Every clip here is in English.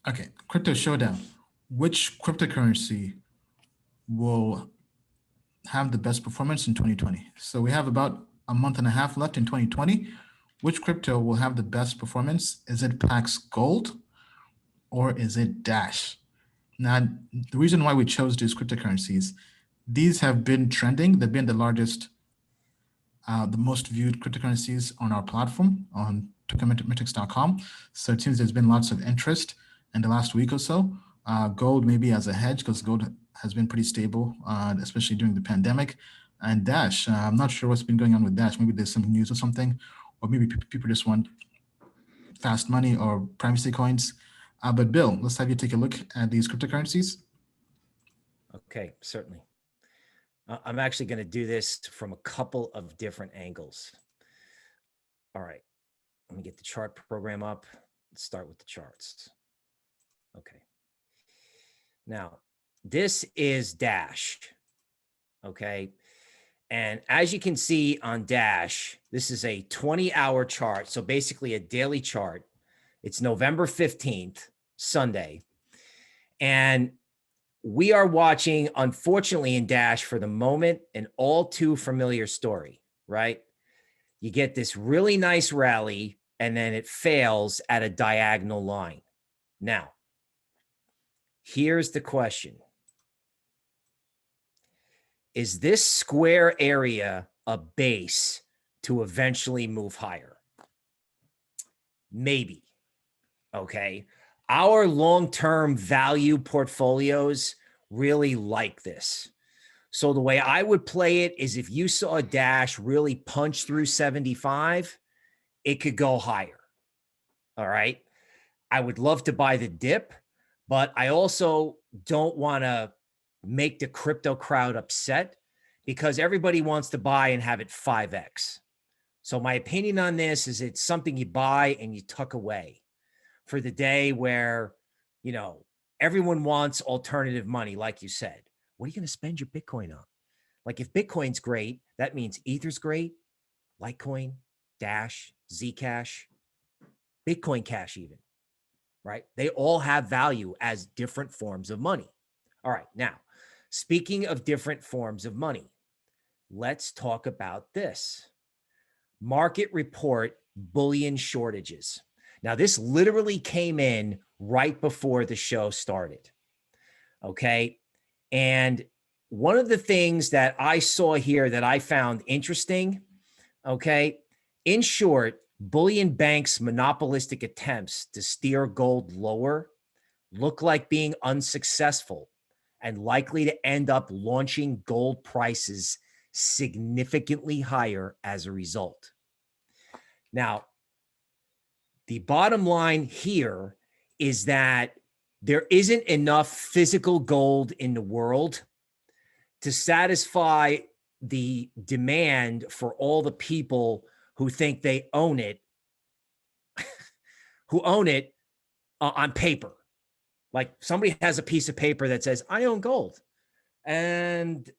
Okay, crypto showdown. Which cryptocurrency will have the best performance in 2020? So we have about a month and a half left in 2020. Which crypto will have the best performance? Is it PAX Gold or is it Dash? Now, the reason why we chose these cryptocurrencies, these have been trending. They've been the largest, the most viewed cryptocurrencies on our platform on tokenmetrics.com. So it seems there's been lots of interest in the last week or so. Gold maybe as a hedge because gold has been pretty stable, especially during the pandemic. And Dash, I'm not sure what's been going on with Dash. Maybe there's some news or something, or maybe people just want fast money or privacy coins. But Bill, let's have you take a look at these cryptocurrencies. Okay, certainly. I'm actually going to do this from a couple of different angles. All right, let me get the chart program up. Let's start with the charts. Okay. Now, this is Dash. Okay. And as you can see on Dash, this is a 20-hour chart. So basically a daily chart. It's November 15th, Sunday. And we are watching, unfortunately, in Dash for the moment, an all too familiar story, right? You get this really nice rally and then it fails at a diagonal line. Now, here's the question. Is this square area a base to eventually move higher? Maybe. Okay. Our long-term value portfolios really like this. So the way I would play it is if you saw a Dash really punch through 75, it could go higher. All right. I would love to buy the dip, but I also don't want to make the crypto crowd upset because everybody wants to buy and have it 5x. So my opinion on this is it's something you buy and you tuck away for the day where, you know, everyone wants alternative money. Like you said, what are you going to spend your Bitcoin on? Like if Bitcoin's great, that means Ether's great, Litecoin, Dash, Zcash, Bitcoin Cash even, right? They all have value as different forms of money. All right. Now, speaking of different forms of money, let's talk about this. Market report bullion shortages. Now, this literally came in right before the show started. Okay. And one of the things that I saw here that I found interesting, okay, in short, bullion banks' monopolistic attempts to steer gold lower look like being unsuccessful and likely to end up launching gold prices significantly higher as a result. Now, the bottom line here is that there isn't enough physical gold in the world to satisfy the demand for all the people who think they own it, who own it on paper. Like somebody has a piece of paper that says, I own gold. And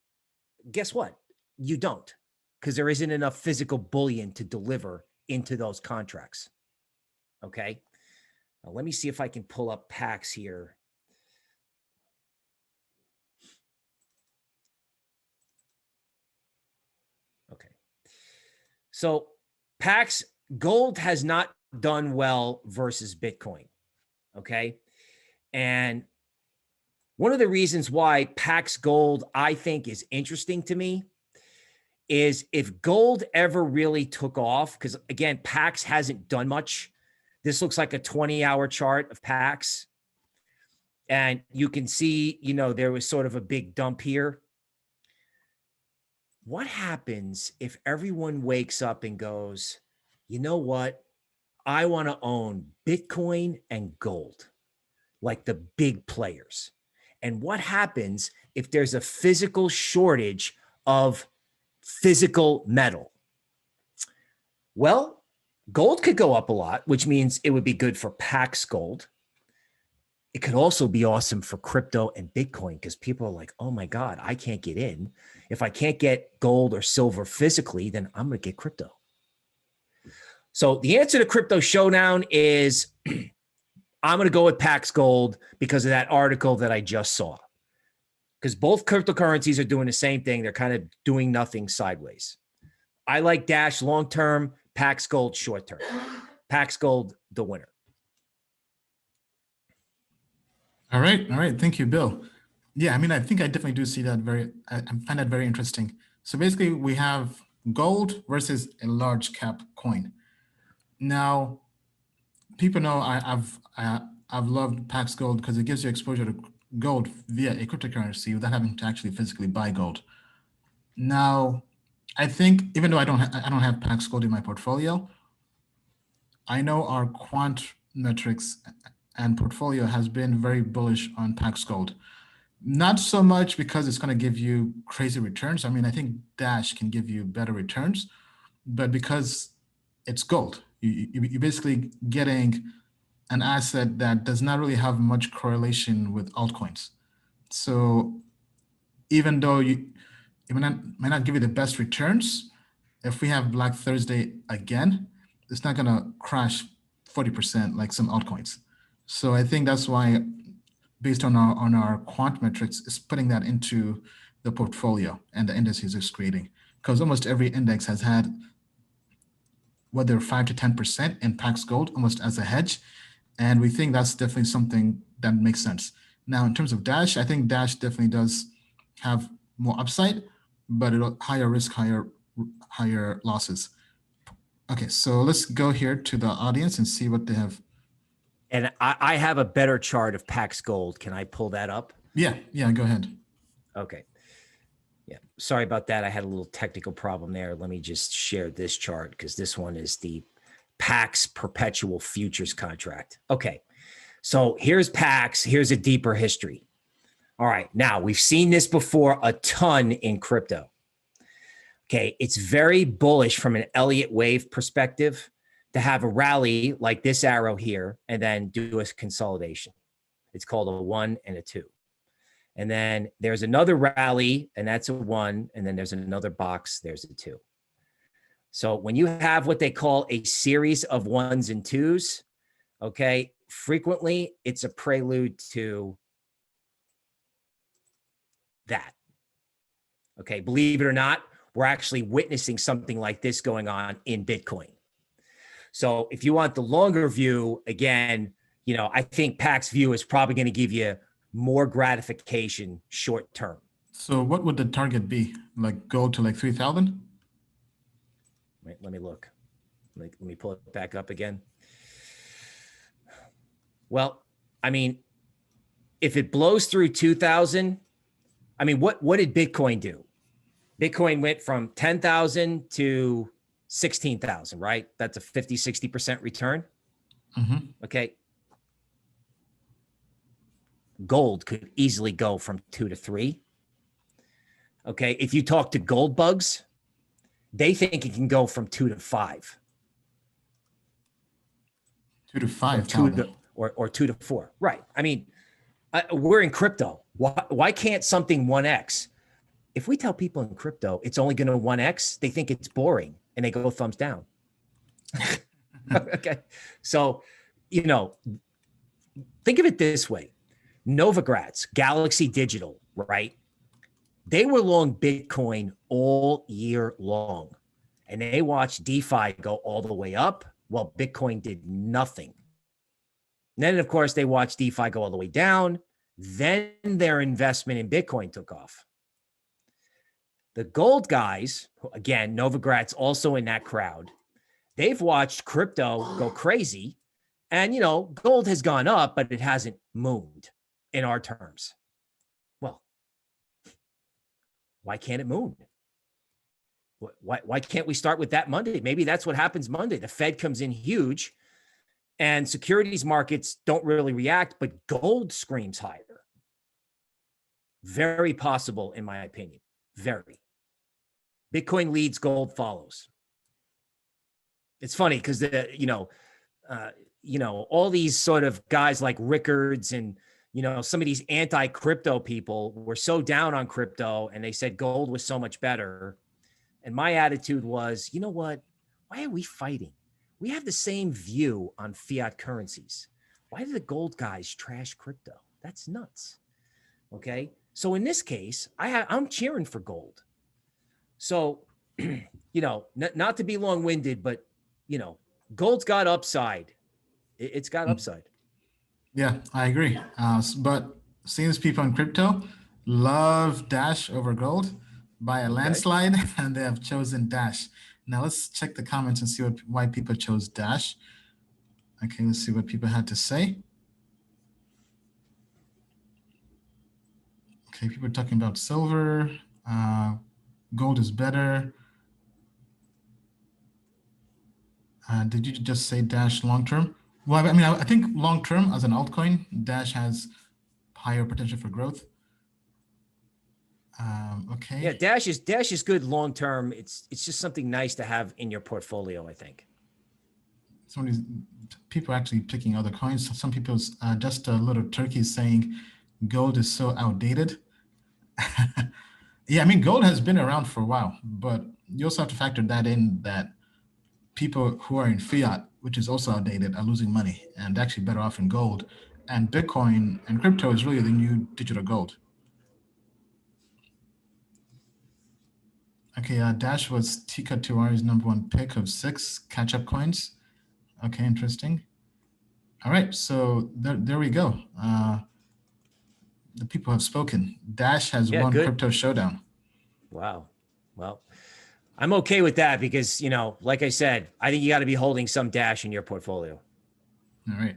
guess what? You don't, because there isn't enough physical bullion to deliver into those contracts. Okay. Now, let me see if I can pull up PAX here. Okay. So PAX Gold has not done well versus Bitcoin. Okay. And one of the reasons why PAX Gold, I think, is interesting to me is if gold ever really took off, because again, PAX hasn't done much. This looks like a 20-hour chart of PAX. And you can see, you know, there was sort of a big dump here. What happens if everyone wakes up and goes, you know what? I want to own Bitcoin and gold, like the big players. And what happens if there's a physical shortage of physical metal? Well, gold could go up a lot, which means it would be good for PAX Gold. It could also be awesome for crypto and Bitcoin because people are like, oh my God, I can't get in. If I can't get gold or silver physically, then I'm going to get crypto. So the answer to Crypto Showdown is I'm going to go with PAX Gold because of that article that I just saw. Because both cryptocurrencies are doing the same thing. They're kind of doing nothing sideways. I like Dash long-term, PAX Gold short-term. PAX Gold, the winner. All right. All right. Thank you, Bill. Yeah, I mean, I think I definitely do see that I find that very interesting. So basically we have gold versus a large cap coin. Now, people know I've loved PAX Gold because it gives you exposure to gold via a cryptocurrency without having to actually physically buy gold. Now, I think even though I don't have PAX Gold in my portfolio, I know our quant metrics and portfolio has been very bullish on PAX Gold. Not so much because it's going to give you crazy returns. I mean, I think Dash can give you better returns, but because it's gold, you're basically getting an asset that does not really have much correlation with altcoins. So even though it might not give you the best returns, if we have Black Thursday again, it's not going to crash 40% like some altcoins. So I think that's why, based on our quant metrics, is putting that into the portfolio and the indices it's creating. Because almost every index has had whether 5 to 10% in PAX Gold almost as a hedge. And we think that's definitely something that makes sense. Now, in terms of Dash, I think Dash definitely does have more upside, but it'll higher risk, higher losses. Okay, so let's go here to the audience and see what they have. And I have a better chart of PAX Gold. Can I pull that up? Yeah, go ahead. Okay. Yeah, sorry about that. I had a little technical problem there. Let me just share this chart because this one is the PAX perpetual futures contract. Okay, so here's PAX. Here's a deeper history. All right, now we've seen this before a ton in crypto. Okay, it's very bullish from an Elliott wave perspective to have a rally like this arrow here and then do a consolidation. It's called a 1 and a 2. And then there's another rally, and that's a 1, and then there's another box, there's a 2. So when you have what they call a series of 1s and 2s, okay, frequently it's a prelude to that. Okay, believe it or not, we're actually witnessing something like this going on in Bitcoin. So if you want the longer view, again, I think PAX view is probably going to give you more gratification short term. So what would the target be? Like go to like 3,000? Right, let me look. Let me pull it back up again. Well, I mean, if it blows through 2,000, I mean, what did Bitcoin do? Bitcoin went from 10,000 to 16,000, right? That's a 50, 60% return. Mm-hmm. Okay. Gold could easily go from 2 to 3. Okay. If you talk to gold bugs, they think it can go from 2 to 5. 2 to 5. Or 2 to 4. Right. I mean, we're in crypto. Why can't something 1x? If we tell people in crypto it's only going to 1x, they think it's boring and they go thumbs down. Okay. So, think of it this way. Novogratz, Galaxy Digital, right? They were long Bitcoin all year long. And they watched DeFi go all the way up while Bitcoin did nothing. And then, of course, they watched DeFi go all the way down. Then their investment in Bitcoin took off. The gold guys, again, Novogratz also in that crowd, they've watched crypto go crazy. And, gold has gone up, but it hasn't mooned in our terms. Well, why can't it moon? Why can't we start with that Monday? Maybe that's what happens Monday. The Fed comes in huge and securities markets don't really react, but gold screams higher. Very possible, in my opinion. Very. Bitcoin leads, gold follows. It's funny because all these sort of guys like Rickards and some of these anti-crypto people were so down on crypto and they said gold was so much better. And my attitude was, you know what? Why are we fighting? We have the same view on fiat currencies. why do the gold guys trash crypto? That's nuts. Okay. So in this case, I'm cheering for gold. So, not to be long-winded, but, gold's got upside. It's got upside. Yeah, I agree. But seems people in crypto love Dash over gold by a landslide, and they have chosen Dash. Now let's check the comments and see why people chose Dash. Okay, let's see what people had to say. Okay, people are talking about silver. Gold is better. Did you just say Dash long term? Well, I mean, I think long term as an altcoin, Dash has higher potential for growth. Okay. Yeah, Dash is good long term. It's just something nice to have in your portfolio, I think. Some of these people are actually picking other coins. Some people, just a little turkey saying gold is so outdated. Yeah, I mean, gold has been around for a while, but you also have to factor that in that people who are in fiat, which is also outdated, are losing money and actually better off in gold. And Bitcoin and crypto is really the new digital gold. Okay, Dash was Tika Tiwari's #1 pick of 6 catch-up coins. Okay, interesting. All right, so there we go. The people have spoken. Dash has won good. Crypto Showdown. Wow. Well, I'm okay with that because, like I said, I think you got to be holding some Dash in your portfolio. All right.